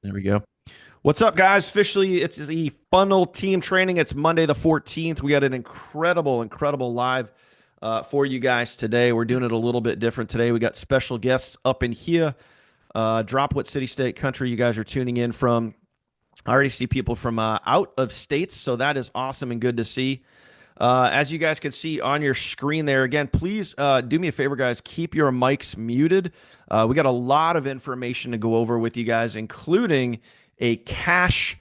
There we go. What's up, guys? Officially, it's the Funnel Team Training. It's Monday the 14th. We got an incredible live for you guys today. We're doing it a little bit different today. We got special guests up in here. Drop what city, state, country you guys are tuning in from. I already see people from out of states, so that is awesome and good to see. As you guys can see on your screen there, again, please do me a favor, guys. Keep your mics muted. We got a lot of information to go over with you guys, including a cash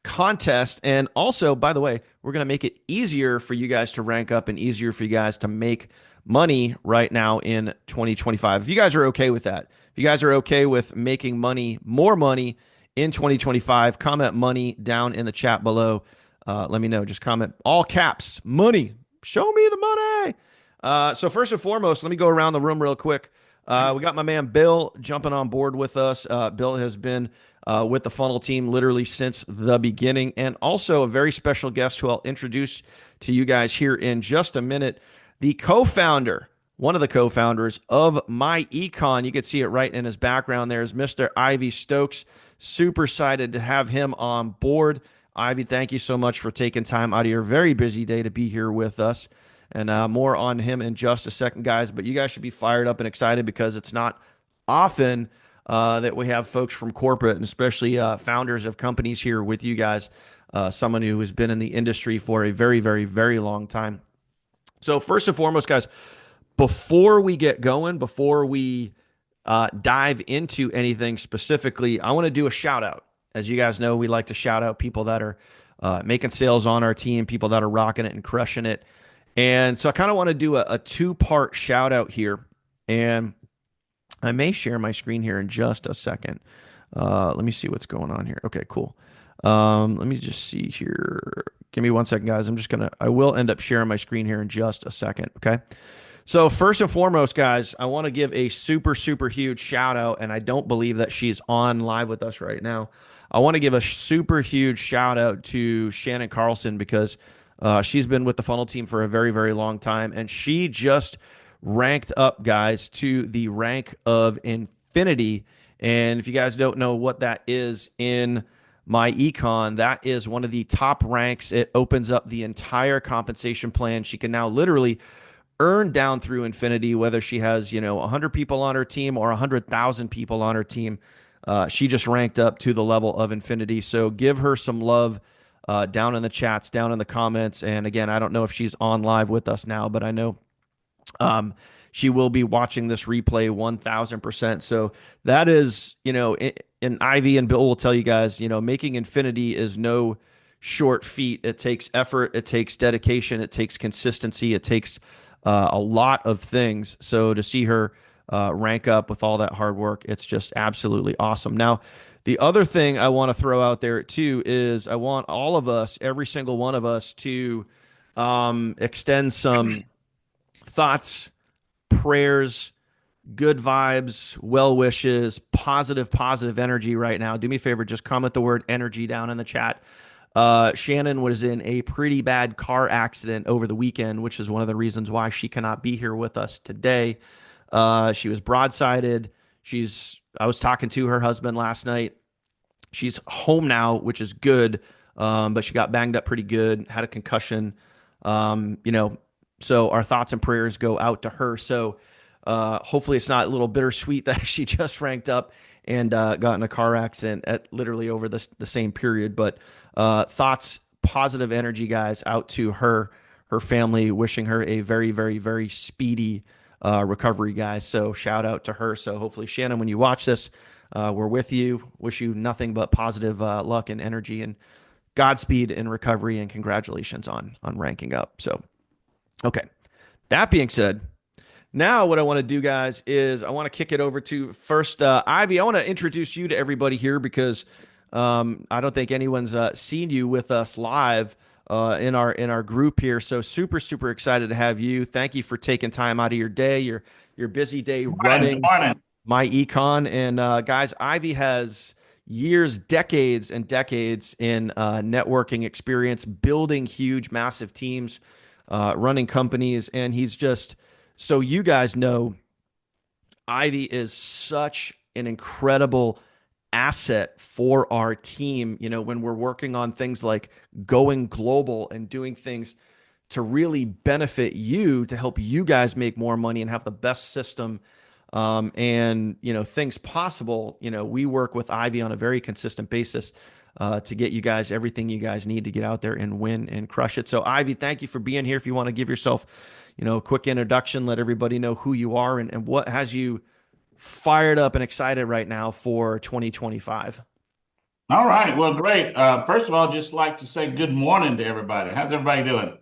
contest. And also, by the way, we're going to make it easier for you guys to rank up and easier for you guys to make money right now in 2025. If you guys are okay with that, if you guys are okay with making money, more money in 2025, comment money down in the chat below. Let me know. Just comment all caps money. Show me the money. So first and foremost, let me go around the room real quick. We got my man Bill jumping on board with us. Bill has been with the Funnel Team literally since the beginning, and also a very special guest who I'll introduce to you guys here in just a minute. The co-founder, one of the co-founders of myEcon. You can see it right in his background there is Mr. Ivey Stokes. Super excited to have him on board. Ivy, thank you so much for taking time out of your very busy day to be here with us. And more on him in just a second, guys. But you guys should be fired up and excited because it's not often that we have folks from corporate and especially founders of companies here with you guys, someone who has been in the industry for a very long time. So first and foremost, guys, before we get going, before we dive into anything specifically, I want to do a shout out. As you guys know, we like to shout out people that are making sales on our team, people that are rocking it and crushing it. And so I kind of want to do a two-part shout out here. And I may share my screen here in just a second. Let me see what's going on here. Okay, cool. Let me just see here. Give me 1 second, guys. I will end up sharing my screen here in just a second. Okay. So first and foremost, guys, I want to give a super huge shout out. And I don't believe that she's on live with us right now. I want to give a super huge shout out to Shannon Carlson because she's been with the Funnel Team for a very long time. And she just ranked up, guys, to the rank of Infinity. And if you guys don't know what that is in myEcon, that is one of the top ranks. It opens up the entire compensation plan. She can now literally earn down through Infinity, whether she has, 100 people on her team or 100,000 people on her team. She just ranked up to the level of Infinity. So give her some love down in the chats, down in the comments. And again, I don't know if she's on live with us now, but I know she will be watching this replay 1000%. So that is, and Ivy and Bill will tell you guys, making Infinity is no short feat. It takes effort, it takes dedication, it takes consistency, it takes a lot of things. So to see her rank up with all that hard work, it's just absolutely awesome. Now, the other thing I want to throw out there too is I want all of us, every single one of us, to extend some thoughts, prayers, good vibes, well wishes, positive energy right now. Do me a favor, just comment the word energy down in the chat. Shannon was in a pretty bad car accident over the weekend, which is one of the reasons why she cannot be here with us today. She was broadsided. I was talking to her husband last night. She's home now, which is good. But she got banged up pretty good, had a concussion. So our thoughts and prayers go out to her. So, hopefully it's not a little bittersweet that she just ranked up and got in a car accident at literally over the same period. But thoughts, positive energy, guys, out to her family, wishing her a very speedy recovery, guys. So shout out to her. So hopefully, Shannon, when you watch this, we're with you. Wish you nothing but positive luck and energy and Godspeed in recovery and congratulations on ranking up. So, okay. That being said, now, what I want to do, guys, is I want to kick it over to first Ivy. I want to introduce you to everybody here because I don't think anyone's seen you with us live in our group here. So super excited to have you. Thank you for taking time out of your day, your busy day running myEcon. And guys, Ivy has years, decades and decades in networking experience, building huge, massive teams, running companies, and he's just. So you guys know, Ivy is such an incredible asset for our team, when we're working on things like going global and doing things to really benefit you, to help you guys make more money and have the best system, and things possible. We work with Ivy on a very consistent basis to get you guys everything you guys need to get out there and win and crush it. So Ivy, thank you for being here. If you want to give yourself, a quick introduction, let everybody know who you are and what has you fired up and excited right now for 2025. All right. Well, great. First of all, just like to say good morning to everybody. How's everybody doing?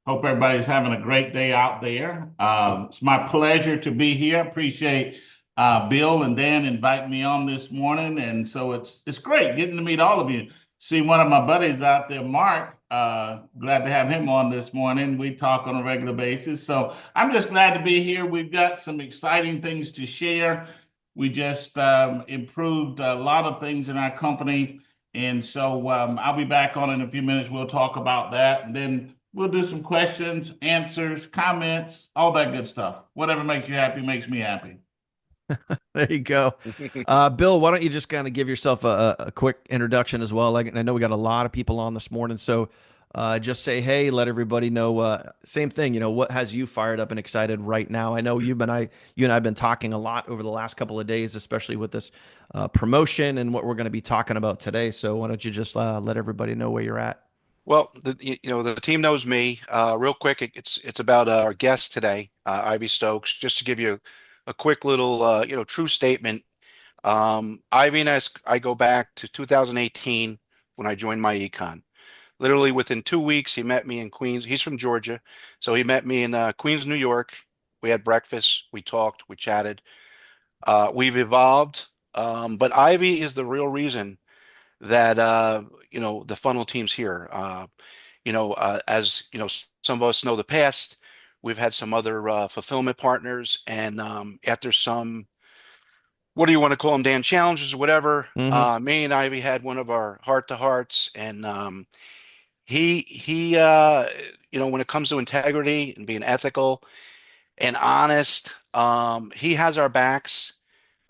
Hope everybody's having a great day out there. It's my pleasure to be here. Appreciate Bill and Dan inviting me on this morning, and so it's great getting to meet all of you. See one of my buddies out there, Mark. Glad to have him on this morning. We talk on a regular basis, so I'm just glad to be here. We've got some exciting things to share. We just improved a lot of things in our company. And so I'll be back on in a few minutes. We'll talk about that. And then we'll do some questions, answers, comments, all that good stuff. Whatever makes you happy makes me happy. There you go. Bill, why don't you just kind of give yourself a quick introduction as well? Like, I know we got a lot of people on this morning. So just say, hey, let everybody know. Same thing, what has you fired up and excited right now? I know you and I have been talking a lot over the last couple of days, especially with this promotion and what we're going to be talking about today. So why don't you just let everybody know where you're at? Well, the team knows me. Real quick, it's about our guest today, Ivy Stokes. Just to give you a quick little, true statement. Ivy and I go back to 2018 when I joined myEcon. Literally within 2 weeks, he met me in Queens. He's from Georgia, so he met me in Queens, New York. We had breakfast, we talked, we chatted. We've evolved, but Ivy is the real reason that the funnel team's here. As some of us know the past, we've had some other fulfillment partners, and after some, what do you want to call them, Dan, challenges or whatever, Mm-hmm. me and Ivy had one of our heart to hearts, and he when it comes to integrity and being ethical and honest, he has our backs.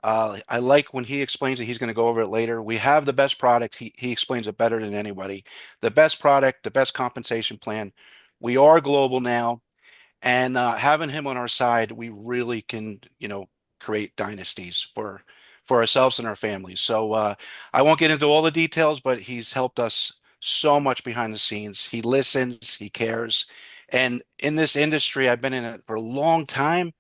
I like when he explains it. He's going to go over it later. We have the best product. He explains it better than anybody. The best product, the best compensation plan. We are global now, and having him on our side, we really can, create dynasties for ourselves and our families. So I won't get into all the details, but he's helped us so much behind the scenes. He listens, he cares, and in this industry, I've been in it for a long time.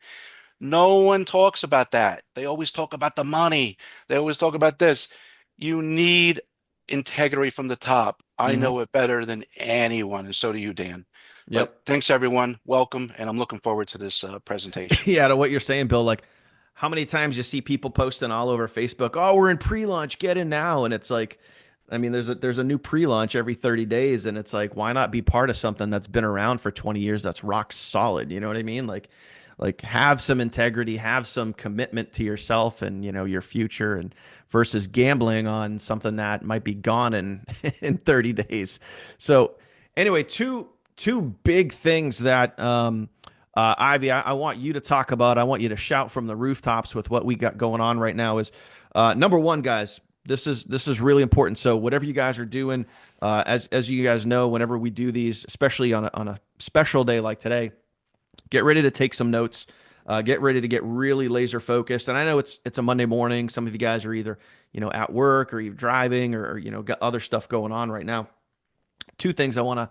No one talks about that. They always talk about the money. They always talk about this. You need integrity from the top. I Mm-hmm. know it better than anyone, and so do you, Dan. But Yep. thanks, everyone. Welcome, and I'm looking forward to this presentation. Yeah, to what you're saying, Bill, like how many times you see people posting all over Facebook, oh, we're in pre-launch, get in now. And it's like, I mean, there's a new pre-launch every 30 days, and it's like, why not be part of something that's been around for 20 years that's rock solid? You know what I mean? Like have some integrity, have some commitment to yourself and your future, and versus gambling on something that might be gone in in 30 days. So anyway, two big things that Ivy, I want you to talk about. I want you to shout from the rooftops with what we got going on right now. Is number one, guys. This is really important. So whatever you guys are doing, as you guys know, whenever we do these, especially on a special day like today, get ready to take some notes. Get ready to get really laser focused. And I know it's a Monday morning. Some of you guys are either at work or you're driving or got other stuff going on right now. Two things I want to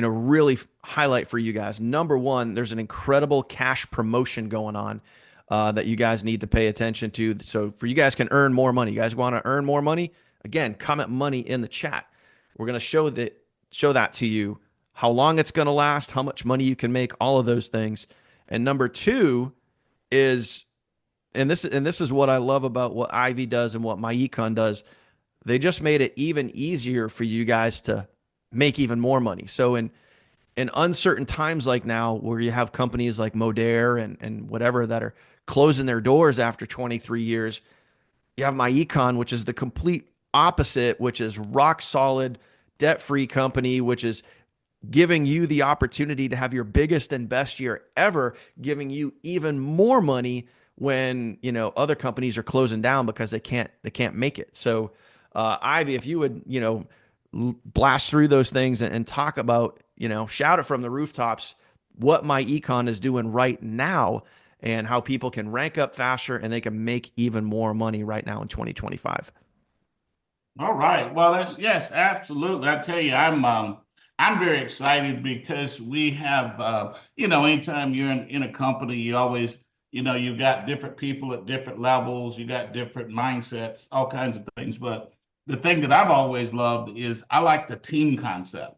really highlight for you guys. Number one, there's an incredible cash promotion going on that you guys need to pay attention to. So for you guys can earn more money. You guys want to earn more money? Again, comment money in the chat. We're going to show that to you, how long it's going to last, how much money you can make, all of those things. And number two is, and this is what I love about what Ivy does and what myEcon does. They just made it even easier for you guys to make even more money. So in uncertain times like now, where you have companies like Modere and whatever that are closing their doors after 23 years, you have myEcon, which is the complete opposite, which is rock solid, debt-free company, which is giving you the opportunity to have your biggest and best year ever, giving you even more money when, other companies are closing down because they can't make it. So, Ivy, if you would, blast through those things and talk about, shout it from the rooftops what myEcon is doing right now and how people can rank up faster and they can make even more money right now in 2025. All right. Well, yes, absolutely. I tell you, I'm very excited because we have anytime you're in a company, you always, you've got different people at different levels, you got different mindsets, all kinds of things. But the thing that I've always loved is I like the team concept,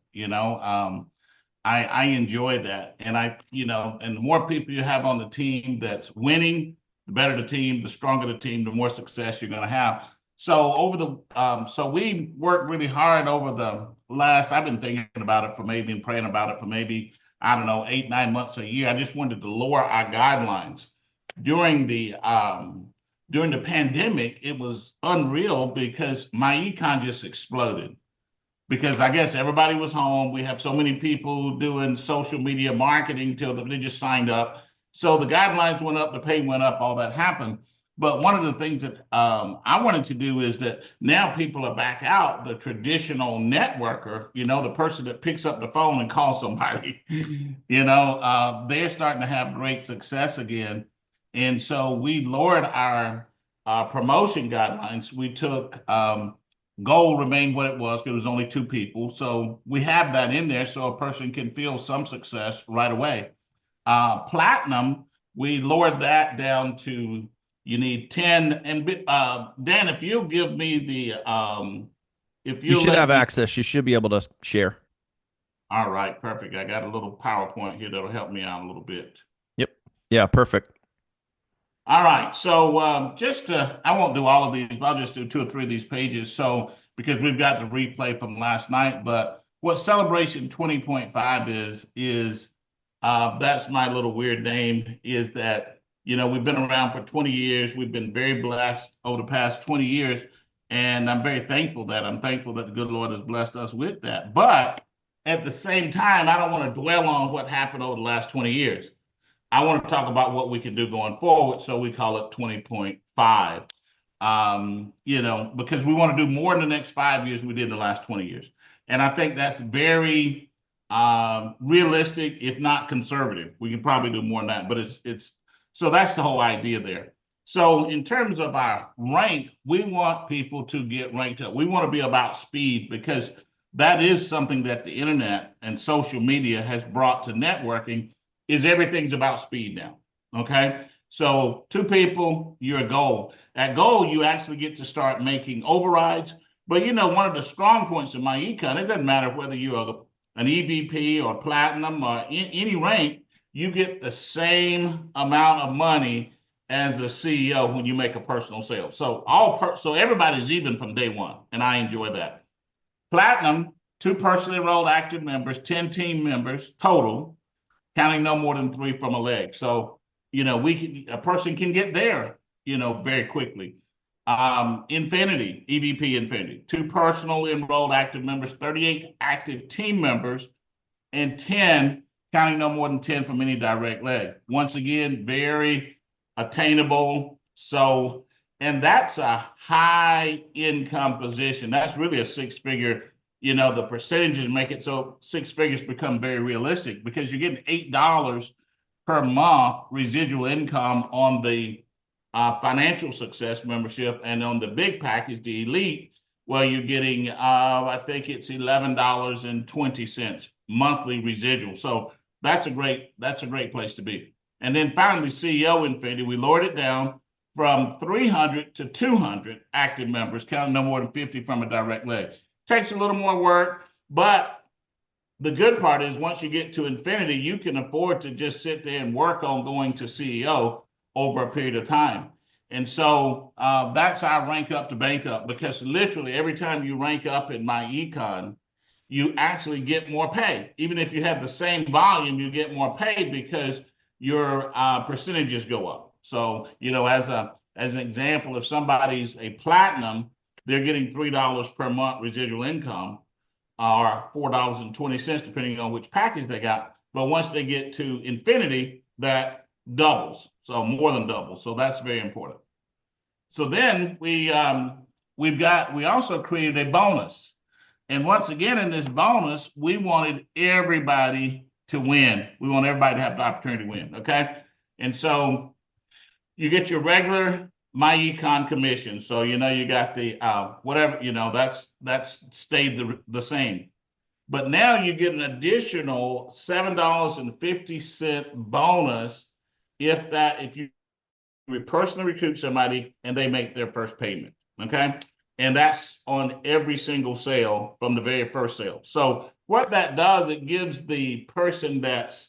I enjoy that. And and the more people you have on the team that's winning, the better the team, the stronger the team, the more success you're going to have. So we worked really hard over the I've been thinking about it for maybe and praying about it for maybe, I don't know, 8, 9 months, a year. I just wanted to lower our guidelines during the pandemic. It was unreal because myEcon just exploded because I guess everybody was home. We have so many people doing social media marketing till they just signed up. So the guidelines went up, the pay went up, all that happened. But one of the things that I wanted to do is that now people are back out, the traditional networker, the person that picks up the phone and calls somebody, they're starting to have great success again. And so we lowered our promotion guidelines. We took goal remained what it was because it was only 2 people. So we have that in there so a person can feel some success right away. Platinum, we lowered that down to you need 10. And Dan, if you'll give me if You you'll should let have me. access. You should be able to share. All right, perfect. I got a little PowerPoint here that'll help me out a little bit. Yep. Yeah, perfect. All right, so I won't do all of these, but I'll just do 2 or 3 of these pages. So because we've got the replay from last night, but what Celebration 20.5 is that's my little weird name. Is that we've been around for 20 years. We've been very blessed over the past 20 years, and I'm thankful that the good Lord has blessed us with that. But at the same time, I don't want to dwell on what happened over the last 20 years. I want to talk about what we can do going forward. So we call it 20.5, because we want to do more in the next 5 years than we did in the last 20 years. And I think that's very realistic, if not conservative. We can probably do more than that, but so that's the whole idea there. So in terms of our rank, we want people to get ranked up. We want to be about speed because that is something that the internet and social media has brought to networking is everything's about speed now. Okay. So 2 people, you're a goal. At goal, you actually get to start making overrides. But one of the strong points of myEcon, it doesn't matter whether you're an EVP or platinum or any rank, you get the same amount of money as a CEO when you make a personal sale. So so everybody's even from day one, and I enjoy that. Platinum, 2 personally enrolled active members, 10 team members total, counting no more than 3 from a leg. So, a person can get there, very quickly. Infinity, EVP Infinity, 2 personally enrolled active members, 38 active team members, and 10, counting no more than 10 from any direct leg. Once again, very attainable. So, and that's a high income position. That's really a 6-figure. The percentages make it so 6 figures become very realistic because you're getting $8 per month residual income on the financial success membership, and on the big package, the elite, well, you're getting I think it's $11.20 monthly residual. So that's a great place to be. And then finally, CEO Infinity, we lowered it down from 300 to 200 active members, counting no more than 50 from a direct leg. Takes a little more work, but the good part is once you get to infinity, you can afford to just sit there and work on going to CEO over a period of time. And so that's our rank up to bank up, because literally every time you rank up in myEcon, you actually get more pay. Even if you have the same volume, you get more pay because your percentages go up. So, as an example, if somebody's a platinum, they're getting $3 per month residual income, or $4.20, depending on which package they got. But once they get to infinity, that doubles, so more than doubles. So that's very important. So then we also created a bonus. And once again, in this bonus, we wanted everybody to win. We want everybody to have the opportunity to win. Okay. And so you get your regular myEcon commission. So you got the whatever, that's stayed the same. But now you get an additional $7.50 bonus if you personally recruit somebody and they make their first payment. Okay. And that's on every single sale from the very first sale. So what that does, it gives the person that's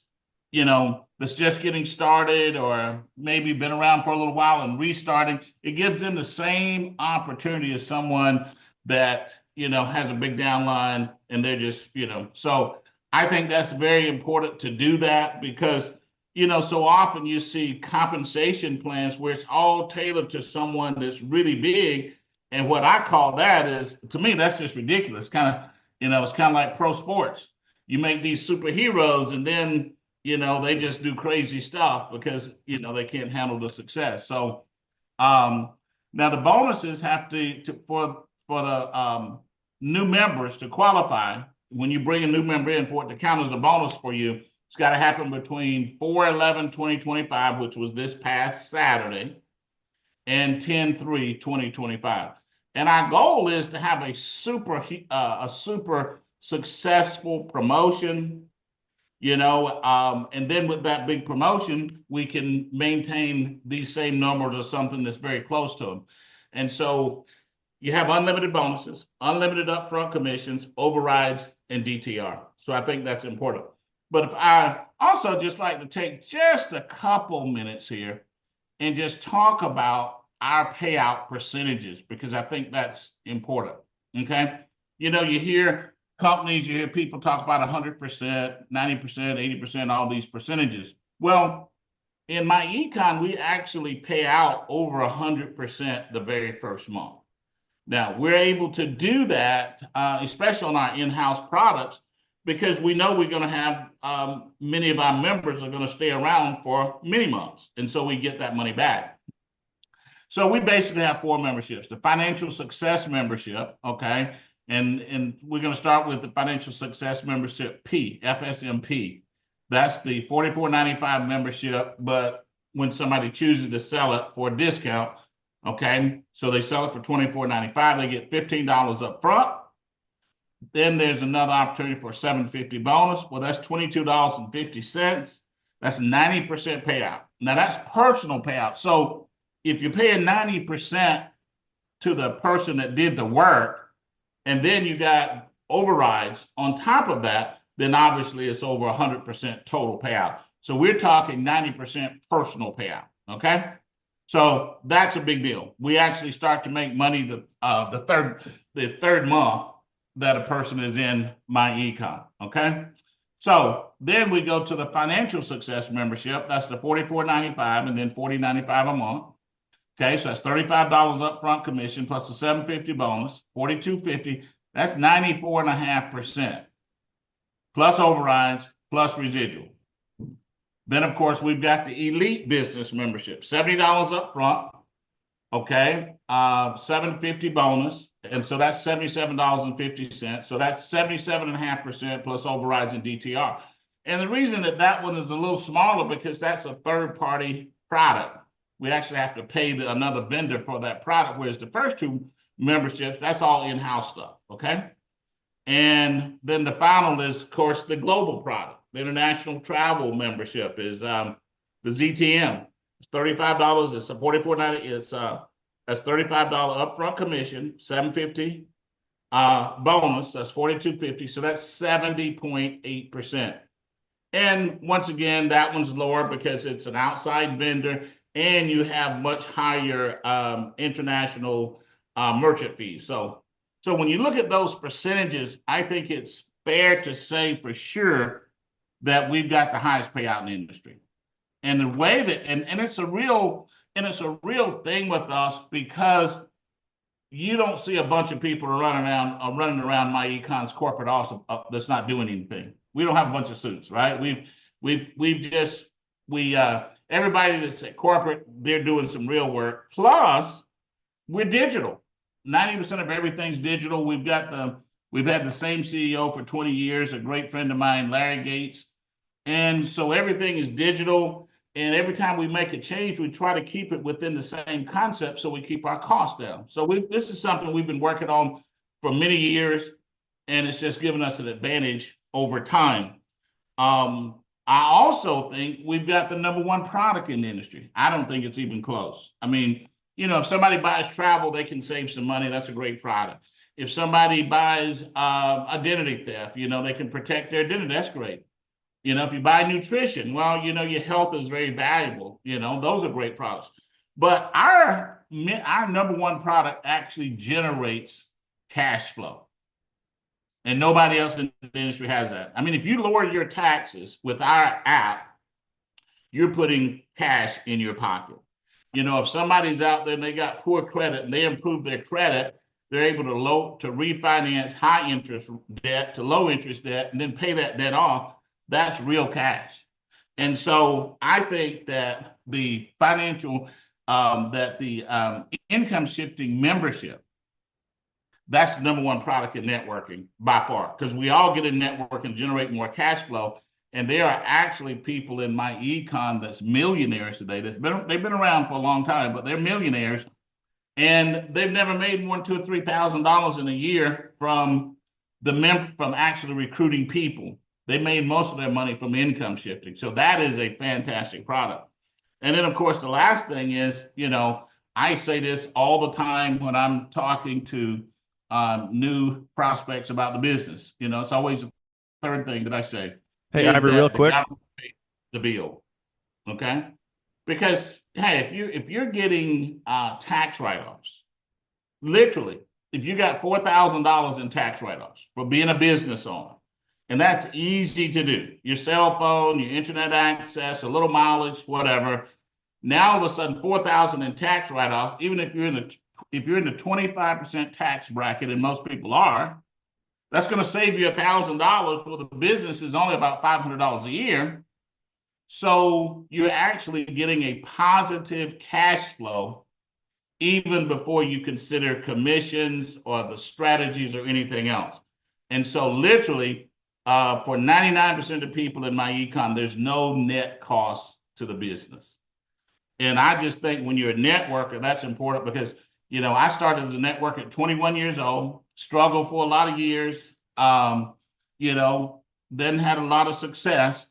just getting started or maybe been around for a little while and restarting, it gives them the same opportunity as someone that has a big downline and they're just so I think that's very important to do that because so often you see compensation plans where it's all tailored to someone that's really big. And what I call that is, to me, that's just ridiculous. It's kind of like pro sports. You make these superheroes and then, they just do crazy stuff because, they can't handle the success. So now the bonuses have for the new members to qualify. When you bring a new member in, for it to count as a bonus for you, it's got to happen between 4/11/2025, which was this past Saturday, and 10/3/2025. And our goal is to have a super successful promotion, and then with that big promotion, we can maintain these same numbers or something that's very close to them. And so you have unlimited bonuses, unlimited upfront commissions, overrides, and DTR. So I think that's important. But if I also just like to take just a couple minutes here and just talk about our payout percentages, because I think that's important. Okay. You hear companies, you hear people talk about 100%, 90%, 80%, all these percentages. Well, in myEcon, we actually pay out over 100% the very first month. Now, we're able to do that, especially on our in-house products, because we know we're going to have many of our members are going to stay around for many months. And so we get that money back. So we basically have 4 memberships. The Financial Success Membership, okay? And we're going to start with the Financial Success Membership P, FSMP. That's the $44.95 membership, but when somebody chooses to sell it for a discount, okay? So they sell it for $24.95, they get $15 up front. Then there's another opportunity for a $7.50 bonus. Well, that's $22.50. That's 90% payout. Now that's personal payout. So if you're paying 90% to the person that did the work, and then you got overrides on top of that, then obviously it's over 100% total payout. So we're talking 90% personal payout. Okay. So that's a big deal. We actually start to make money the third month that a person is in myEcon. Okay. So then we go to the Financial Success Membership. That's the $44.95 and then $40.95 a month. Okay, so that's $35 upfront commission plus the $7.50 bonus, $42.50. That's 94.5%, plus overrides, plus residual. Then, of course, we've got the Elite Business Membership, $70 upfront, okay, $7.50 bonus, and so that's $77.50. So that's 77.5% plus overrides and DTR. And the reason that one is a little smaller because that's a third-party product. We actually have to pay another vendor for that product, whereas the first 2 memberships, that's all in-house stuff, okay? And then the final is, of course, the global product. The International Travel Membership is the ZTM. It's $35. It's a $44.90. That's $35 upfront commission, $7.50 bonus. That's $42.50. So that's 70.8%. And once again, that one's lower because it's an outside vendor. And you have much higher international merchant fees. So when you look at those percentages, I think it's fair to say for sure that we've got the highest payout in the industry. And the way that and it's a real thing with us because you don't see a bunch of people running around myEcon's corporate office that's not doing anything. We don't have a bunch of suits, right? everybody that's at corporate, they're doing some real work. Plus, we're digital. 90% of everything's digital. We've had the same CEO for 20 years, a great friend of mine, Larry Gates. And so everything is digital. And every time we make a change, we try to keep it within the same concept so we keep our costs down. So this is something we've been working on for many years, and it's just given us an advantage over time. I also think we've got the number one product in the industry. I don't think it's even close. I mean, if somebody buys travel, they can save some money. That's a great product. If somebody buys identity theft, they can protect their identity. That's great. If you buy nutrition, well, your health is very valuable. Those are great products. But our number one product actually generates cash flow. And nobody else in the industry has that. I mean, if you lower your taxes with our app, you're putting cash in your pocket. If somebody's out there and they got poor credit and they improve their credit, they're able to refinance high interest debt to low interest debt and then pay that debt off. That's real cash. And so I think that the income shifting membership, that's the number one product in networking by far, because we all get in network and generate more cash flow. And there are actually people in myEcon that's millionaires today. They've been around for a long time, but they're millionaires, and they've never made more than $2,000 or $3,000 in a year from actually recruiting people. They made most of their money from income shifting. So that is a fantastic product. And then, of course, the last thing is, I say this all the time when I'm talking to new prospects about the business. It's always the third thing that I say. Hey, Ivy, real quick. The bill, okay? Because hey, if you're getting tax write-offs, literally, if you got $4,000 in tax write-offs for being a business owner, and that's easy to do. Your cell phone, your internet access, a little mileage, whatever. Now all of a sudden, $4,000 in tax write-off, even if you're in the 25% tax bracket, and most people are, that's going to save you $1,000. Well, the business is only about $500 a year. So you're actually getting a positive cash flow even before you consider commissions or the strategies or anything else. And so literally, for 99% of people in myEcon, there's no net cost to the business. And I just think when you're a networker, that's important because, I started as a networker at 21 years old, struggled for a lot of years, then had a lot of success.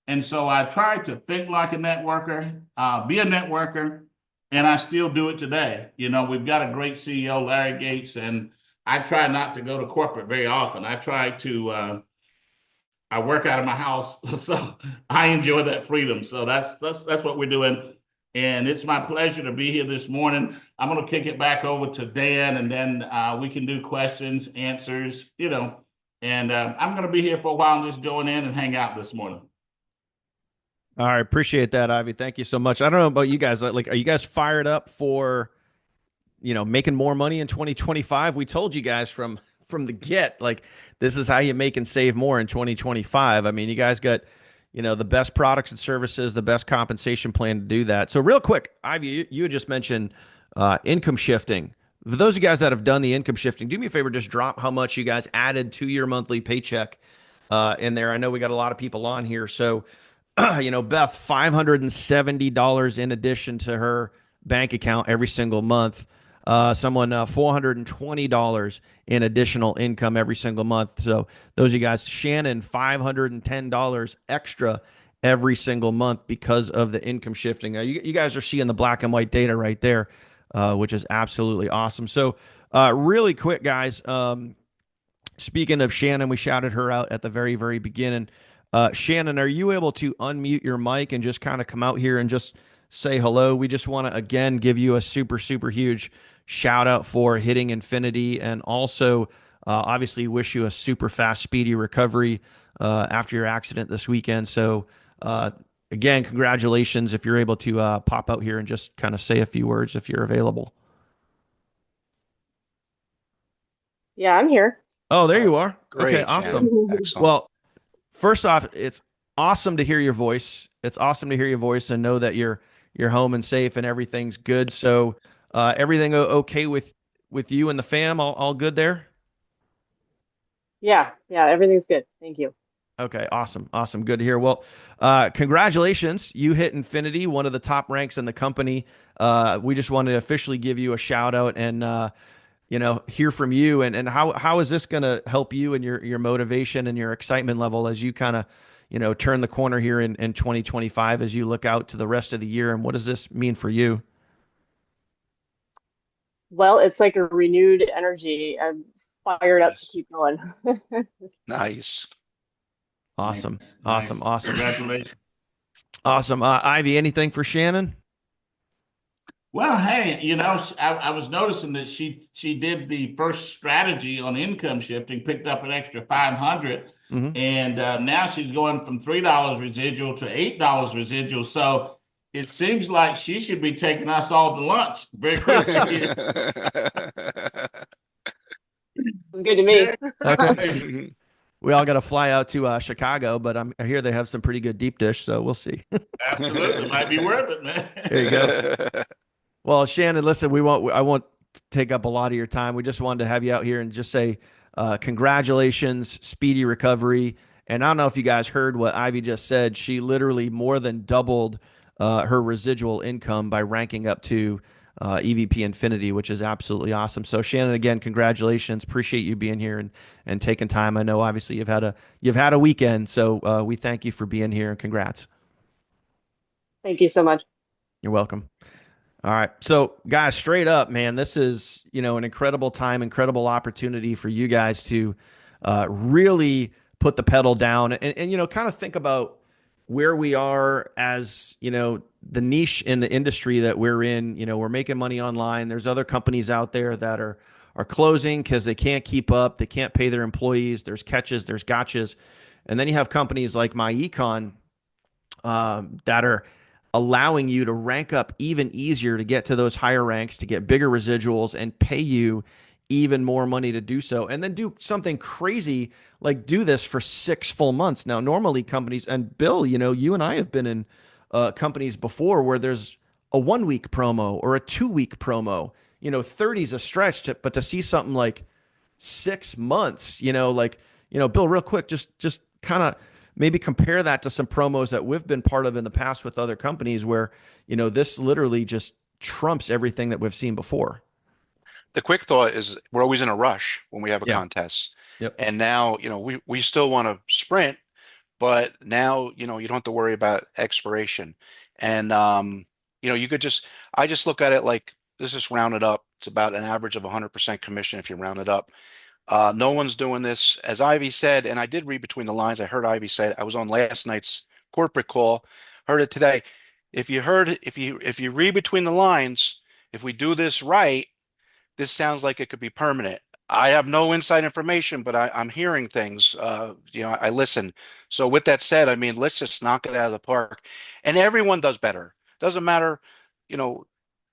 And so I tried to think like a networker, be a networker, and I still do it today. We've got a great CEO, Larry Gates, and I try not to go to corporate very often. I work out of my house, so I enjoy that freedom. So that's what we're doing. And it's my pleasure to be here this morning. I'm going to kick it back over to Dan, and then we can do questions, answers, and I'm going to be here for a while and just join in and hang out this morning. All right. Appreciate that, Ivy. Thank you so much. I don't know about you guys. Like, are you guys fired up for, making more money in 2025? We told you guys from the get, like, this is how you make and save more in 2025. I mean, you guys got, the best products and services, the best compensation plan to do that. So real quick, Ivy, you had just mentioned income shifting. For those of you guys that have done the income shifting, do me a favor, just drop how much you guys added to your monthly paycheck in there. I know we got a lot of people on here. So, Beth, $570 in addition to her bank account every single month. Someone $420 in additional income every single month. So those of you guys, Shannon, $510 extra every single month because of the income shifting. You guys are seeing the black and white data right there, which is absolutely awesome. So really quick, guys, speaking of Shannon, we shouted her out at the very, very beginning. Shannon, are you able to unmute your mic and just kind of come out here and just say hello? We just want to, again, give you a super, super huge shout out for hitting infinity, and also obviously wish you a super fast, speedy recovery after your accident this weekend. So again, congratulations if you're able to pop out here and just kind of say a few words if you're available. Yeah, I'm here. Oh, there you are. Great, Okay, awesome. Shannon. Excellent. Well, first off, it's awesome to hear your voice. It's awesome to hear your voice and know that you're home and safe and everything's good. So, everything okay with you and the fam? All good there? Yeah, yeah, everything's good. Thank you. Okay, awesome, awesome, good to hear. Well, congratulations, you hit infinity, one of the top ranks in the company. We just wanted to officially give you a shout out and hear from you and how is this going to help you and your motivation and your excitement level as you kind of turn the corner here in 2025 as you look out to the rest of the year, and what does this mean for you? Well, it's like a renewed energy. I'm fired up to Nice. keep going. Nice. Awesome, Nice, awesome, nice. awesome, Congratulations. awesome. Ivy, anything for Shannon? Well, hey, I was noticing that she did the first strategy on income shifting, picked up an extra 500, Hmm. and now she's going from $3 residual to $8 residual. So it seems like she should be taking us all to lunch very quickly. It's good to me. Yeah, Okay, right. we all got to fly out to Chicago, but I hear they have some pretty good deep dish, so we'll see. Absolutely, might be worth it, There you go. man. Well, Shannon, listen, I won't take up a lot of your time. We just wanted to have you out here and just say congratulations, speedy recovery. And I don't know if you guys heard what Ivy just said. She literally more than doubled her residual income by ranking up to EVP Infinity, which is absolutely awesome. So, Shannon, again, congratulations. Appreciate you being here and taking time. I know obviously you've had a weekend, so we thank you for being here and congrats. Thank you so much. You're welcome. All right. So, guys, straight up, man, this is, an incredible time, incredible opportunity for you guys to really put the pedal down and kind of think about where we are as, the niche in the industry that we're in. We're making money online. There's other companies out there that are closing because they can't keep up. They can't pay their employees. There's catches, there's gotchas. And then you have companies like myEcon that are allowing you to rank up even easier to get to those higher ranks, to get bigger residuals and pay you even more money to do so. And then do something crazy like do this for 6 full months. Now, normally companies, and Bill, you and I have been in companies before where there's a 1 week promo or a 2 week promo. 30 is a stretch, but to see something like 6 months, Bill, real quick, just kind of maybe compare that to some promos that we've been part of in the past with other companies where, this literally just trumps everything that we've seen before. The quick thought is we're always in a rush when we have a Yeah. contest. Yep. And now, we still want to sprint, but now, you don't have to worry about expiration. And you could I just look at it like this is rounded up. It's about an average of 100% commission if you round it up. No one's doing this. As Ivy said, and I did read between the lines, I heard Ivy say it. I was on last night's corporate call, heard it today. If you read between the lines, if we do this right, this sounds like it could be permanent. I have no inside information, but I'm hearing things. I listen. So with that said, I mean, let's just knock it out of the park. And everyone does better. Doesn't matter, you know,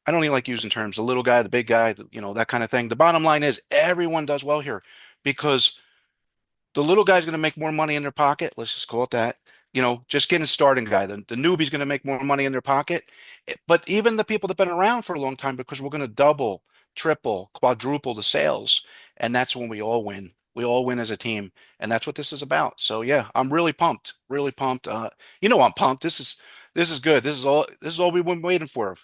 I don't even like using terms, the little guy, the big guy, that kind of thing. The bottom line is everyone does well here because the little guy's going to make more money in their pocket. Let's just call it that. Just getting starting guy. The newbie's going to make more money in their pocket. But even the people that have been around for a long time, because we're going to double, triple, quadruple the sales. And that's when we all win. We all win as a team. And that's what this is about. So yeah, I'm really pumped. Really pumped. I'm pumped. This is good. This is all we've been waiting for.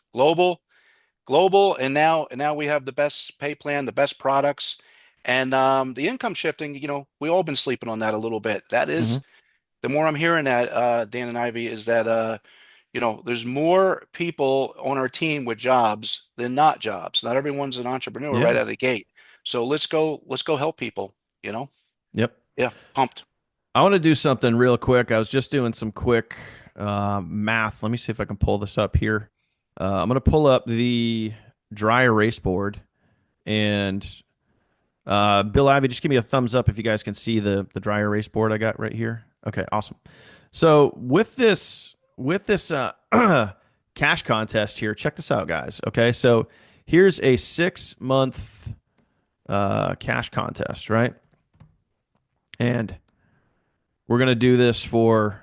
Global, and now we have the best pay plan, the best products, and the income shifting. We all been sleeping on that a little bit. That is Hmm. the more I'm hearing that Dan and Ivy is that there's more people on our team with jobs than not jobs. Not everyone's an entrepreneur Yeah. right out of the gate. So let's go help people. You know, Yep. yeah, pumped. I want to do something real quick. I was just doing some quick math. Let me see if I can pull this up here. I'm going to pull up the dry erase board and Bill Ivy, just give me a thumbs up if you guys can see the dry erase board I got right here. Okay, awesome. So with this cash contest here, check this out, guys. Okay, so here's a 6 month cash contest, right? And we're gonna do this for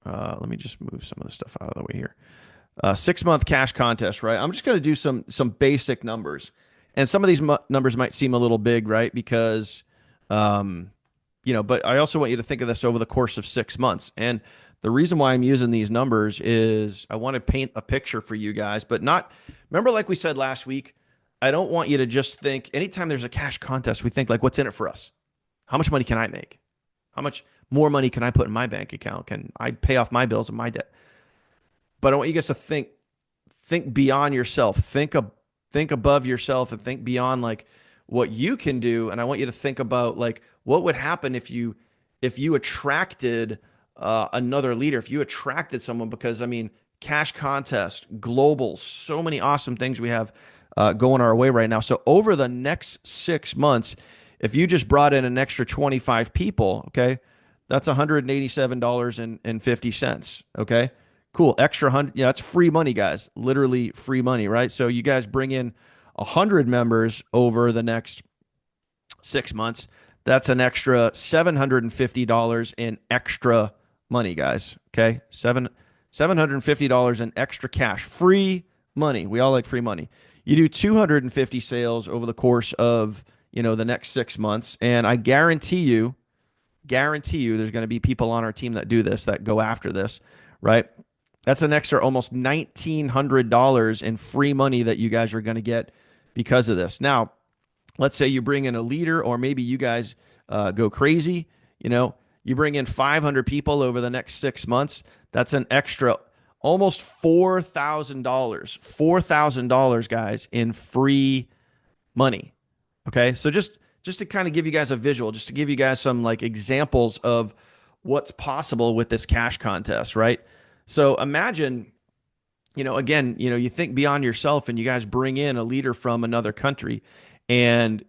Let me just move some of the stuff out of the way here. 6 month cash contest, right? I'm just going to do some basic numbers, and some of these numbers might seem a little big, right? Because, um, but I also want you to think of this over the course of 6 months. And the reason why I'm using these numbers is I want to paint a picture for you guys, but not. Remember, like we said last week, I don't want you to just think. Anytime there's a cash contest, we think like, what's in it for us? How much money can I make? How much more money can I put in my bank account? Can I pay off my bills and my debt? But I want you guys to think beyond yourself. Think above yourself and think beyond like what you can do. And I want you to think about like what would happen if you attracted another leader, if you attracted someone, because I mean, cash contest, global, so many awesome things we have going our way right now. So over the next 6 months, if you just brought in an extra 25 people, okay, that's $187.50. Okay. Cool. Extra 100. Yeah, that's free money, guys. Literally free money, right? So you guys bring in 100 members over the next 6 months. That's an extra $750 in extra money, guys. Okay. $750 in extra cash. Free money. We all like free money. You do 250 sales over the course of, the next 6 months. And I guarantee you there's going to be people on our team that do this, that go after this, right? That's an extra almost $1,900 in free money that you guys are going to get because of this. Now, let's say you bring in a leader, or maybe you guys go crazy. You bring in 500 people over the next 6 months. That's an extra almost $4,000. $4,000, guys, in free money. Okay, so just to kind of give you guys a visual, just to give you guys some like examples of what's possible with this cash contest, right? So imagine, again, you think beyond yourself and you guys bring in a leader from another country, and,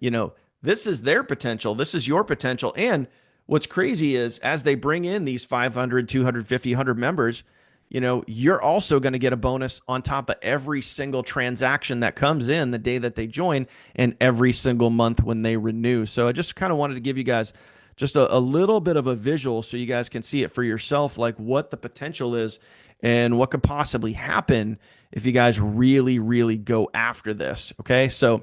this is their potential. This is your potential. And what's crazy is as they bring in these 500, 250, 100 members, you're also going to get a bonus on top of every single transaction that comes in the day that they join and every single month when they renew. So I just kind of wanted to give you guys just a little bit of a visual so you guys can see it for yourself, like what the potential is and what could possibly happen if you guys really, really go after this. Okay. So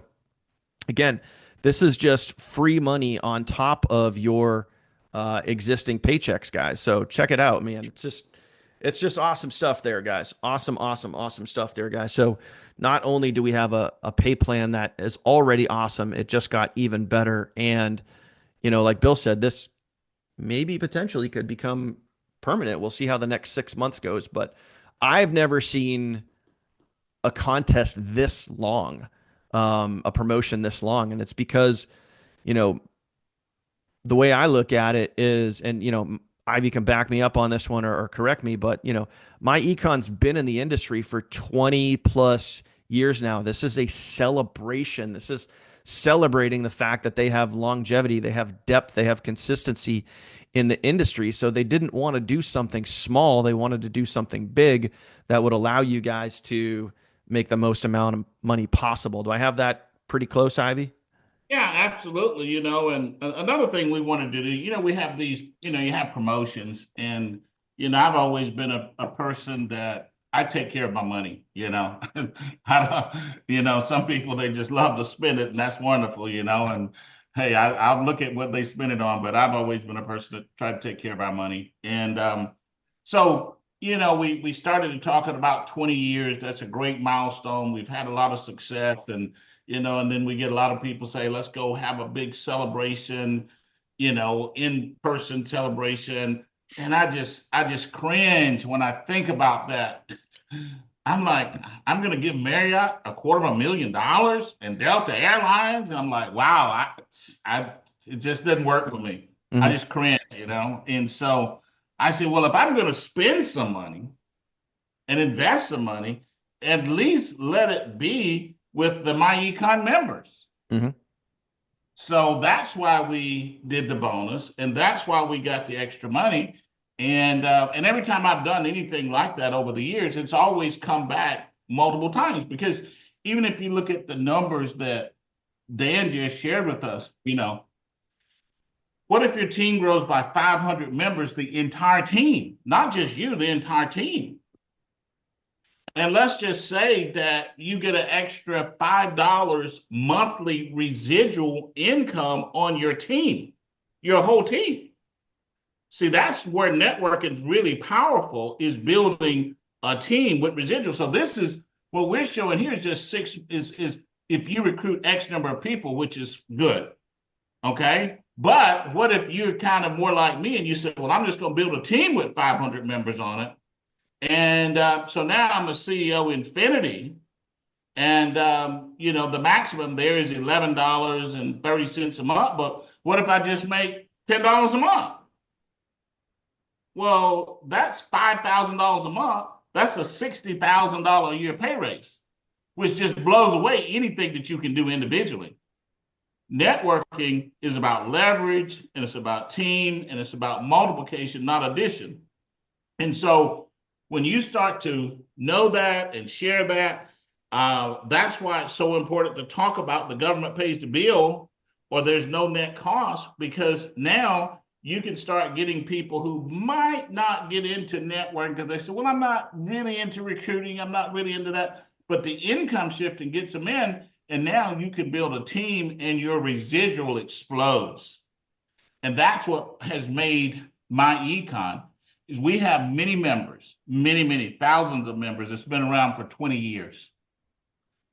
again, this is just free money on top of your existing paychecks, guys. So check it out, man. It's just awesome stuff there, guys. Awesome, awesome, awesome stuff there, guys. So not only do we have a pay plan that is already awesome, it just got even better. And, like Bill said, this maybe potentially could become permanent. We'll see how the next 6 months goes. But I've never seen a contest this long, a promotion this long. And it's because, the way I look at it is, and, Ivy can back me up on this one or correct me, but myEcon's been in the industry for 20 plus years now. This is a celebration. This is celebrating the fact that they have longevity, they have depth, they have consistency in the industry. So they didn't want to do something small. They wanted to do something big that would allow you guys to make the most amount of money possible. Do I have that pretty close, Ivy? Yeah, absolutely. And another thing we wanted to do, we have these, you have promotions, and, I've always been a person that I take care of my money, I don't, some people, they just love to spend it, and that's wonderful, and hey, I'll look at what they spend it on, but I've always been a person that try to take care of our money. And so, we started talking about 20 years. That's a great milestone. We've had a lot of success, and then we get a lot of people say, let's go have a big celebration, in-person celebration. And I just cringe when I think about that. I'm like, I'm going to give Marriott $250,000 and Delta Airlines. And I'm like, wow, it just doesn't work for me. Mm-hmm. I just cringe, And so I said, well, if I'm going to spend some money and invest some money, at least let it be with the myEcon members. Mm-hmm. So that's why we did the bonus, and that's why we got the extra money. And every time I've done anything like that over the years, it's always come back multiple times, because even if you look at the numbers that Dan just shared with us, what What if your team grows by 500 members, the entire team, not just you, the entire team? And let's just say that you get an extra $5 monthly residual income on your team, your whole team. See, that's where networking is really powerful, is building a team with residual. So this is what we're showing here is just is if you recruit X number of people, which is good. Okay. But what if you're kind of more like me and you say, well, I'm just going to build a team with 500 members on it. And so now I'm a CEO Infinity. And, the maximum there is $11.30 a month. But what if I just make $10 a month? Well, that's $5,000 a month. That's a $60,000 a year pay raise, which just blows away anything that you can do individually. Networking is about leverage, and it's about team, and it's about multiplication, not addition. And so when you start to know that and share that, that's why it's so important to talk about the government pays the bill or there's no net cost, because now you can start getting people who might not get into networking because they say, well, I'm not really into recruiting. I'm not really into that. But the income shifting gets them in. And now you can build a team and your residual explodes. And that's what has made myEcon is we have many members, many thousands of members that's been around for 20 years.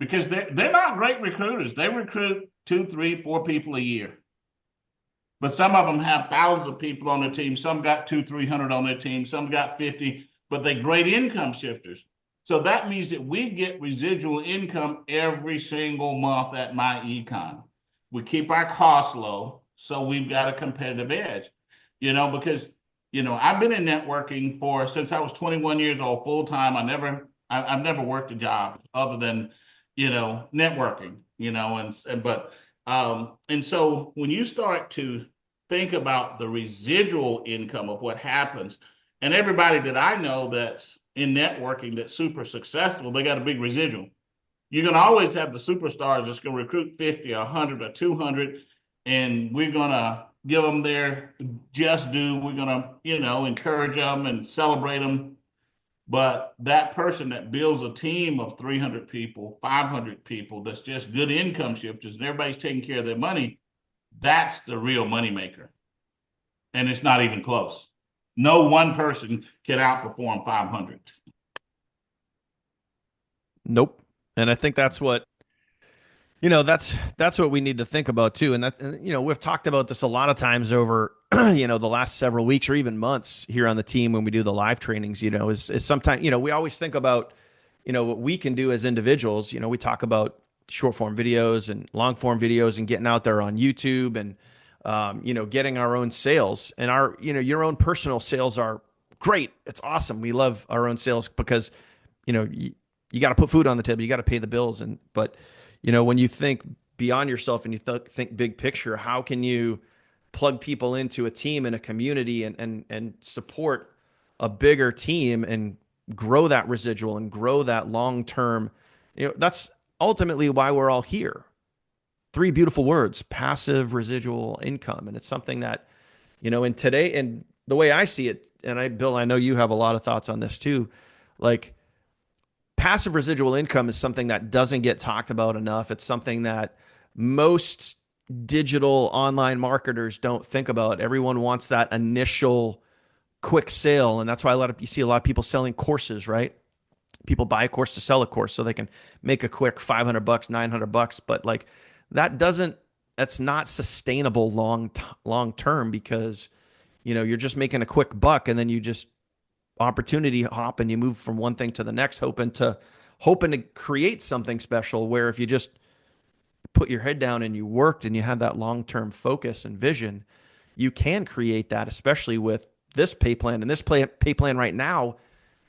Because they're not great recruiters. They recruit 2, 3, 4 people a year. But some of them have thousands of people on their team. Some got 200, 300 on their team. Some got 50, but they're great income shifters. So that means that we get residual income every single month at myEcon. We keep our costs low, so we've got a competitive edge. Because I've been in networking since I was 21 years old, full time. I've never worked a job other than networking. And so when you start to think about the residual income of what happens, and everybody that I know that's in networking that's super successful, they got a big residual. You're going to always have the superstars that's going to recruit 50, 100, or 200, and we're going to give them their just due. We're going to, encourage them and celebrate them. But that person that builds a team of 300 people, 500 people, that's just good income shifters, and everybody's taking care of their money, that's the real moneymaker. And it's not even close. No one person can outperform 500. Nope. And I think that's what, that's what we need to think about too. And we've talked about this a lot of times over, the last several weeks or even months here on the team when we do the live trainings, is sometimes, we always think about, what we can do as individuals. We talk about short form videos and long form videos and getting out there on YouTube and, getting our own sales, and our, your own personal sales are great. It's awesome. We love our own sales because, you got to put food on the table. You got to pay the bills. But when you think beyond yourself and you think big picture, how can you plug people into a team and a community and support a bigger team and grow that residual and grow that long-term, that's ultimately why we're all here. 3 beautiful words: passive residual income. And it's something that, in today, and the way I see it, and Bill, I know you have a lot of thoughts on this too. Like, passive residual income is something that doesn't get talked about enough. It's something that most digital online marketers don't think about. Everyone wants that initial quick sale. And that's why you see a lot of people selling courses, right? People buy a course to sell a course so they can make a quick $500, $900. But like, that's not sustainable long term, because, you're just making a quick buck and then you just opportunity hop and you move from one thing to the next, hoping to create something special, where if you just put your head down and you worked and you had that long-term focus and vision, you can create that, especially with this pay plan and this pay plan right now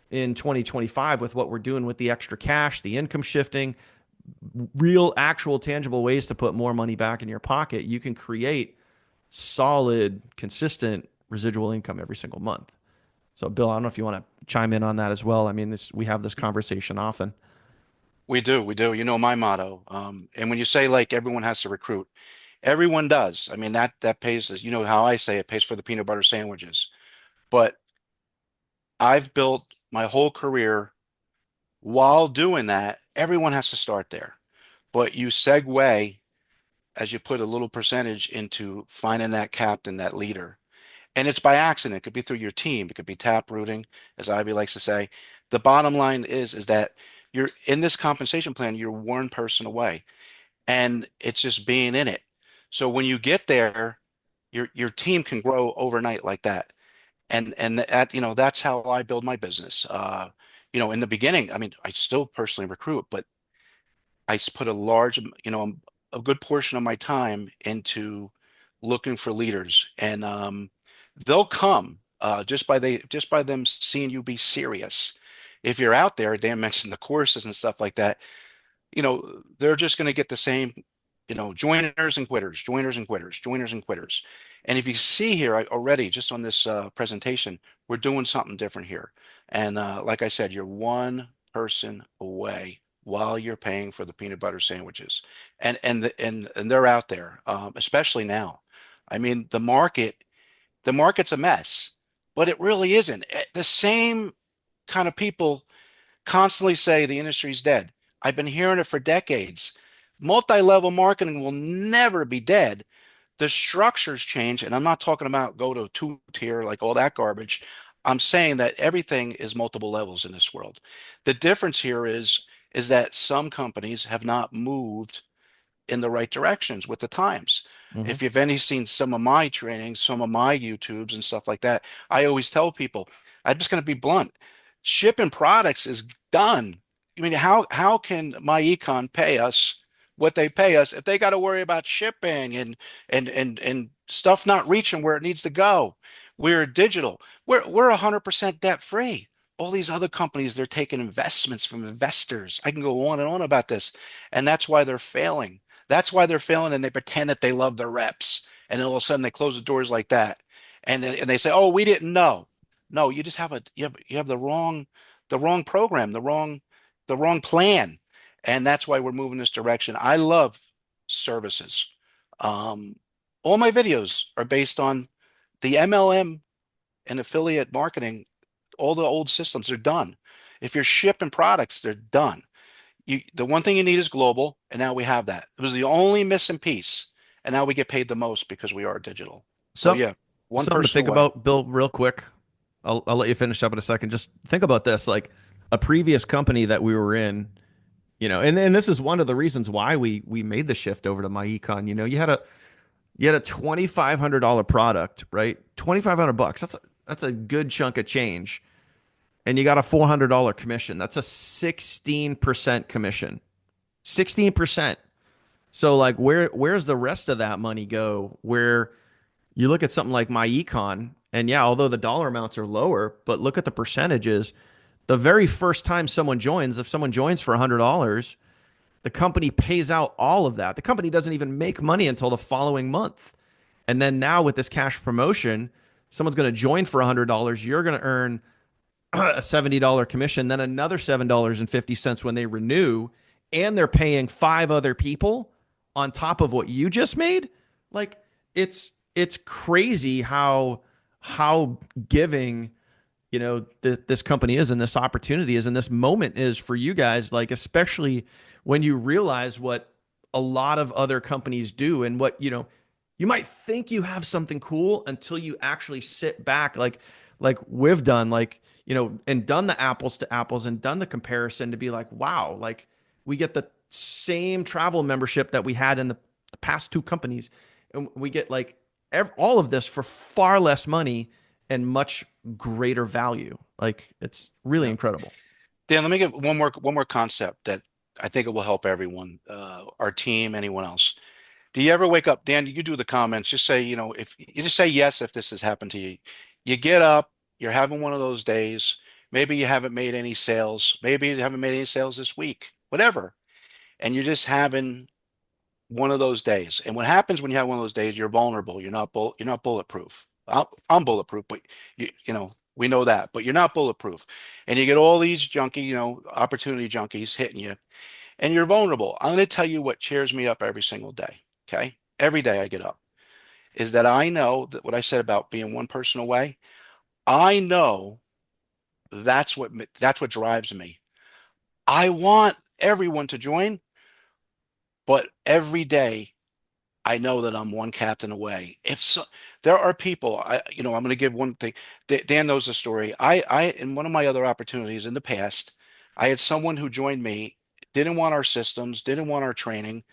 in 2025 with what we're doing with the extra cash, the income shifting, real, actual, tangible ways to put more money back in your pocket. You can create solid, consistent residual income every single month. So, Bill, I don't know if you want to chime in on that as well. I mean, we have this conversation often. We do. My motto. And when you say like everyone has to recruit, Everyone does. I mean, that pays, as you know how I say it pays for the peanut butter sandwiches. But I've built my whole career while doing that. Everyone has to start there. But you segue as you put a little percentage into finding that captain, that leader. And it's by accident. It could be through your team. It could be tap rooting, as Ivy likes to say. The bottom line is that you're in this compensation plan, you're one person away. And it's just being in it. So when you get there, your team can grow overnight like that. And that, that's how I build my business. In the beginning, I mean, I still personally recruit, but put a large, a good portion of my time into looking for leaders, and they'll come just by them seeing you be serious. If you're out there, Dan mentioned the courses and stuff like that, they're just going to get the same, joiners and quitters, joiners and quitters, joiners and quitters. And if you see here already, just on this presentation, we're doing something different here. And like I said, you're one person away while you're paying for the peanut butter sandwiches, and they're out there, especially now. I mean, the market's a mess, but it really isn't. The same kind of people constantly say the industry's dead. I've been hearing it for decades. Multi-level marketing will never be dead. The structures change, and I'm not talking about go to two-tier, like all that garbage. I'm saying that everything is multiple levels in this world. The difference here is that some companies have not moved in the right directions with the times. Mm-hmm. If you've any seen some of my trainings, some of my YouTubes and stuff like that, I always tell people, I'm just going to be blunt. Shipping products is done. I mean, how can myEcon pay us what they pay us if they got to worry about shipping and stuff not reaching where it needs to go? We're digital. We're 100% debt free. All these other companies, they're taking investments from investors. I can go on and on about this, and that's why they're failing. That's why they're failing, and they pretend that they love their reps, and then all of a sudden they close the doors like that, and they say, "Oh, we didn't know." No, you just have you have the wrong program, the wrong plan, and that's why we're moving this direction. I love services. Um, all my videos are based on the MLM and affiliate marketing. All the old systems are done. If you're shipping products, they're done. The one thing you need is global, and now we have that. It was the only missing piece, and now we get paid the most because we are digital. So Some yeah, one something to person think away. about, Bill, real quick. I'll let you finish up in a second. Just think about this, like a previous company that we were in, and this is one of the reasons why we made the shift over to myEcon. You had a $2,500 product, right? 2,500 bucks. That's a good chunk of change. And you got a $400 commission. That's a 16% commission. 16%. So like where's the rest of that money go? Where you look at something like myEcon, and yeah, although the dollar amounts are lower, but look at the percentages. The very first time someone joins, if someone joins for $100, the company pays out all of that. The company doesn't even make money until the following month. And then now with this cash promotion, someone's going to join for $100. You're going to earn a $70 commission, then another $7.50 when they renew, and they're paying five other people on top of what you just made. Like it's crazy how giving this company is, and this opportunity is, and this moment is for you guys, like especially when you realize what a lot of other companies do, and what you might think you have something cool until you actually sit back, like we've done, like and done the apples to apples and done the comparison to be like, wow, like we get the same travel membership that we had in the past two companies, and we get like all of this for far less money and much greater value. Like it's really Yeah. incredible. Dan, let me give one more concept that I think it will help everyone, our team, anyone else. Do you ever wake up, Dan? You do the comments. Just say, if you just say yes if this has happened to you. You get up, you're having one of those days. Maybe you haven't made any sales. Maybe you haven't made any sales this week. Whatever, and you're just having one of those days. And what happens when you have one of those days? You're vulnerable. You're not bulletproof. I'm bulletproof, but we know that. But you're not bulletproof, and you get all these junkie, opportunity junkies hitting you, and you're vulnerable. I'm going to tell you what cheers me up every single day. Okay. every day I get up, is that I know that what I said about being one person away, I know that's what drives me. I want everyone to join, but every day I know that I'm one captain away. If so, there are people, I'm going to give one thing. Dan knows the story. In one of my other opportunities in the past, I had someone who joined me, didn't want our systems, didn't want our training,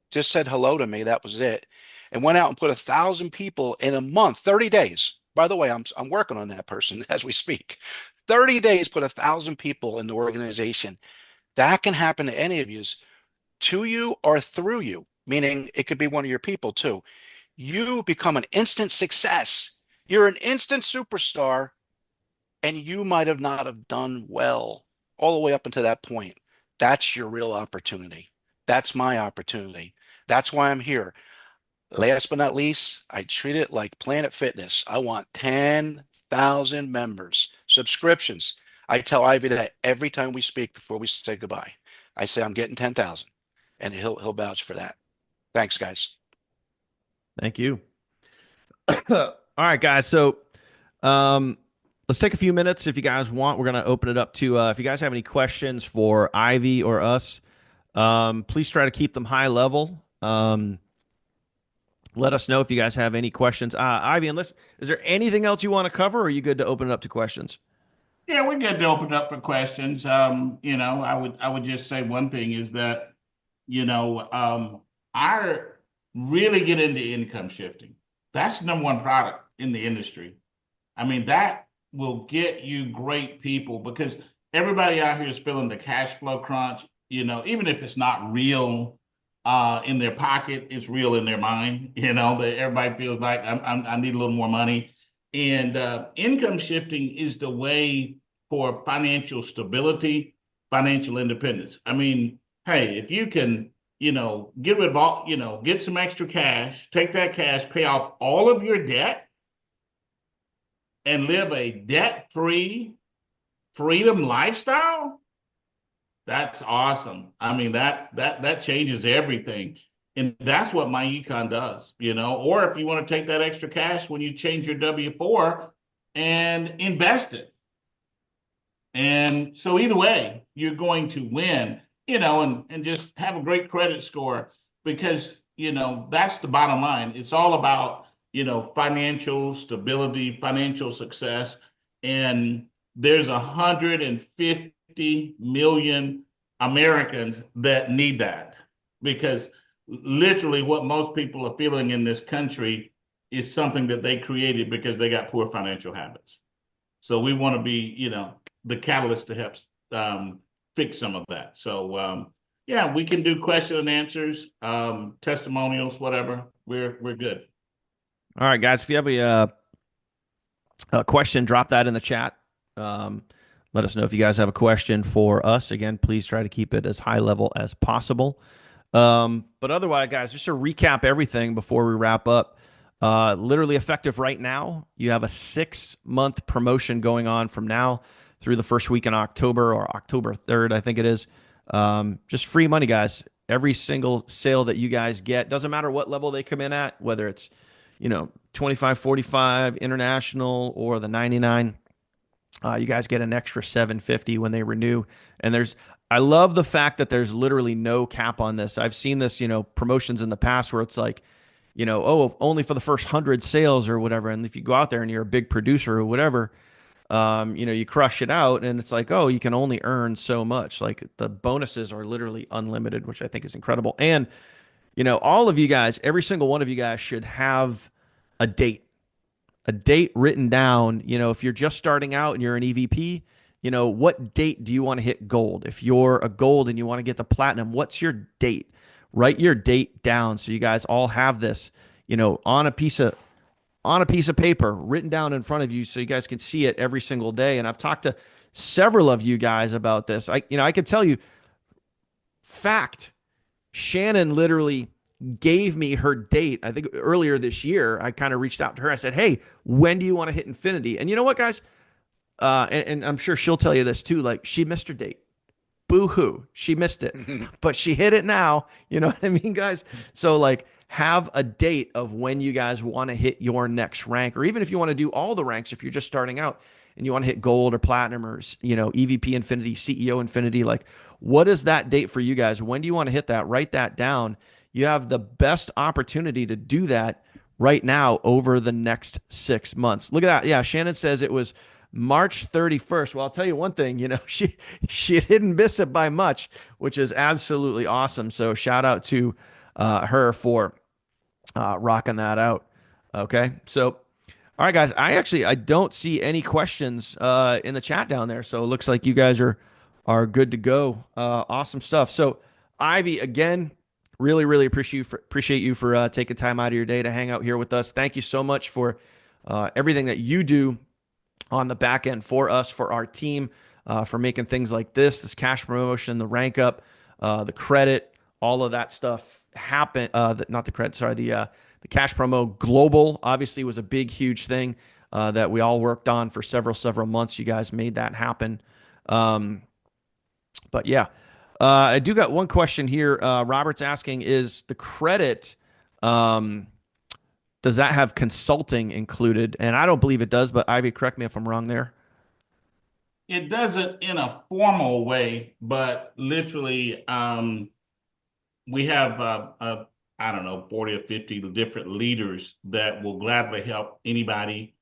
just said hello to me. That was it, and went out and put 1,000 people in a month, 30 days. By the way, I'm working on that person as we speak. 30 days, put 1,000 people in the organization. That can happen to any of you, to you or through you, meaning it could be one of your people too. You become an instant success. You're an instant superstar, and you might have not have done well all the way up until that point. That's your real opportunity. That's my opportunity. That's why I'm here. Last but not least, I treat it like Planet Fitness. I want 10,000 members, subscriptions. I tell Ivy that every time we speak before we say goodbye. I say I'm getting 10,000, and he'll vouch for that. Thanks, guys. Thank you. All right, guys. So let's take a few minutes if you guys want. We're going to open it up to if you guys have any questions for Ivy or us, please try to keep them high level. Let us know if you guys have any questions. Ivy, is there anything else you want to cover, or are you good to open it up to questions? Yeah, we're good to open up for questions. I would just say one thing is that, I really get into income shifting. That's the number one product in the industry. I mean, that will get you great people because everybody out here is feeling the cash flow crunch, even if it's not real in their pocket, it's real in their mind, that everybody feels like I need a little more money. And income shifting is the way for financial stability, financial independence. I mean, hey, if you can, get rid of all, get some extra cash, take that cash, pay off all of your debt, and live a debt-free freedom lifestyle, that's awesome. I mean, that changes everything. And that's what myEcon does, or if you want to take that extra cash when you change your W-4 and invest it. And so either way, you're going to win, and just have a great credit score because, that's the bottom line. It's all about, financial stability, financial success. And there's 150 million Americans that need that because literally what most people are feeling in this country is something that they created because they got poor financial habits. So we want to be, the catalyst to help fix some of that. So yeah, we can do question and answers, testimonials, whatever. We're good. All right, guys. If you have a question, drop that in the chat. Let us know if you guys have a question for us. Again, please try to keep it as high level as possible. But otherwise, guys, just to recap everything before we wrap up, literally effective right now, you have a 6-month promotion going on from now through the first week in October or October 3rd, I think it is. Just free money, guys. Every single sale that you guys get, doesn't matter what level they come in at, whether it's 25, 45, international, or the 99. You guys get an extra $750 when they renew. And I love the fact that there's literally no cap on this. I've seen this, promotions in the past where it's like, only for the first 100 sales or whatever. And if you go out there and you're a big producer or whatever, you crush it out and it's like, you can only earn so much. Like the bonuses are literally unlimited, which I think is incredible. And, all of you guys, every single one of you guys should have a date written down. If you're just starting out and you're an EVP, what date do you want to hit gold? If you're a gold and you want to get to platinum, what's your date? Write your date down so you guys all have this, on a piece of paper written down in front of you so you guys can see it every single day. And I've talked to several of you guys about this. I can tell you, fact, Shannon literally gave me her date. I think earlier this year, I kind of reached out to her. I said, hey, when do you want to hit infinity? And you know what, guys? And I'm sure she'll tell you this too. Like, she missed her date. Boo hoo. She missed it, but she hit it now. You know what I mean, guys? So like, have a date of when you guys want to hit your next rank, or even if you want to do all the ranks, if you're just starting out and you want to hit gold or platinum or, EVP Infinity, CEO Infinity, like what is that date for you guys? When do you want to hit that? Write that down. You have the best opportunity to do that right now over the next 6 months. Look at that. Yeah, Shannon says it was March 31st. Well, I'll tell you one thing, she didn't miss it by much, which is absolutely awesome. So shout out to her for rocking that out. Okay. So, all right, guys, I don't see any questions in the chat down there. So it looks like you guys are good to go. Awesome stuff. So Ivy, again, really, really appreciate you for taking time out of your day to hang out here with us. Thank you so much for everything that you do on the back end for us, for our team, for making things like this cash promotion, the rank up, the credit, all of that stuff happen. Not the credit, sorry, the cash promo global obviously was a big, huge thing that we all worked on for several months. You guys made that happen. But yeah, I do got one question here. Robert's asking, is the credit, does that have consulting included? And I don't believe it does, but Ivy, correct me if I'm wrong there. It doesn't in a formal way, but literally, we have I don't know, 40 or 50 different leaders that will gladly help anybody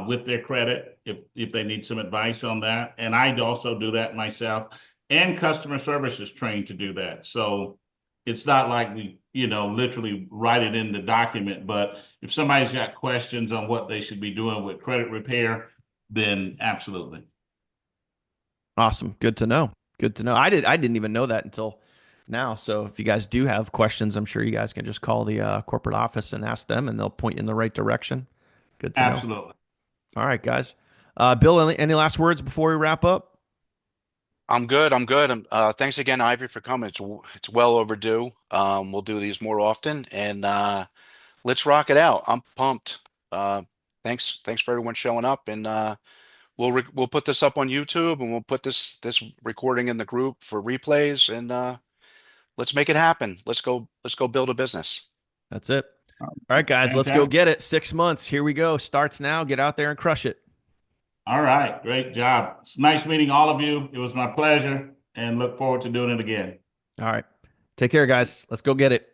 with their credit if they need some advice on that. And I also do that myself. And customer service is trained to do that. So it's not like we, literally write it in the document, but if somebody's got questions on what they should be doing with credit repair, then absolutely. Awesome. Good to know. Good to know. I didn't even know that until now. So if you guys do have questions, I'm sure you guys can just call the corporate office and ask them, and they'll point you in the right direction. Good to know. Absolutely. All right, guys. Bill, any last words before we wrap up? I'm good. I'm good. Thanks again, Ivy, for coming. It's well overdue. We'll do these more often, and let's rock it out. I'm pumped. Thanks for everyone showing up, and we'll put this up on YouTube, and we'll put this recording in the group for replays, and let's make it happen. Let's go build a business. That's it. All right, guys, let's go get it. 6 months. Here we go. Starts now. Get out there and crush it. All right. Great job. It's nice meeting all of you. It was my pleasure and look forward to doing it again. All right. Take care, guys. Let's go get it.